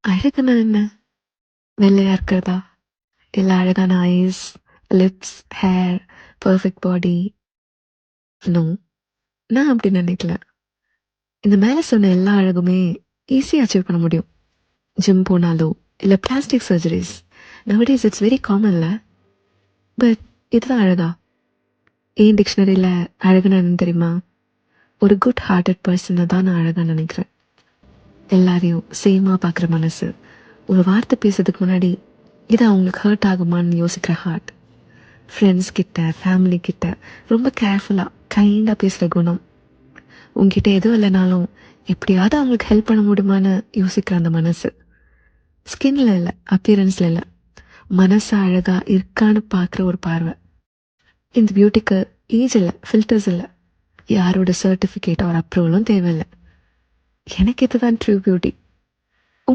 அழகுனா என்ன? வெள்ளையா இருக்கிறதா? இல்ல அழகான ஐஸ், லிப்ஸ், ஹேர், பெர்ஃபெக்ட் பாடி? நோ. நான் அப்படி நினைக்கல. இந்த மேல சொன்ன எல்லா அழகுமே ஈஸியா அச்சீவ் பண்ண முடியும். ஜிம் போனாலோ, இல்ல plastic surgeries. Nowadays it's very காமன்ல. பட் இதுதான் அழகா? ஏன் டிக்ஷனரியில அழகுன்னு என்னன்னு தெரியுமா? ஒரு குட் ஹார்ட்டட் பர்சனை தான் நான் அழகா நினைக்கிறேன். எல்லாரையும் சேமா பார்க்குற மனசு. ஒரு வார்த்தை பேசுறதுக்கு முன்னாடி இது அவங்களுக்கு ஹர்ட் ஆகுமான்னு யோசிக்கிற ஹார்ட். ஃப்ரெண்ட்ஸ் கிட்ட, ஃபேமிலி கிட்ட ரொம்ப கேர்ஃபுல்லாக கைண்டாக பேசுகிற குணம். உங்ககிட்ட எதுவும் இல்லைனாலும் எப்படியாவது அவங்களுக்கு ஹெல்ப் பண்ண முடியுமான்னு யோசிக்கிற அந்த மனசு. ஸ்கின்ல இல்லை, அப்பியரன்ஸில் இல்லை, மனசு அழகாக இருக்கான்னு பார்க்குற ஒரு பார்வை. இந்த பியூட்டிக்கு ஏஜ் இல்லை, ஃபில்டர்ஸ் இல்லை, யாரோட சர்டிஃபிகேட் ஒரு அப்ரூவலும் தேவையில்லை. எனக்கு இதுதான் ட்ரூ பியூட்டி.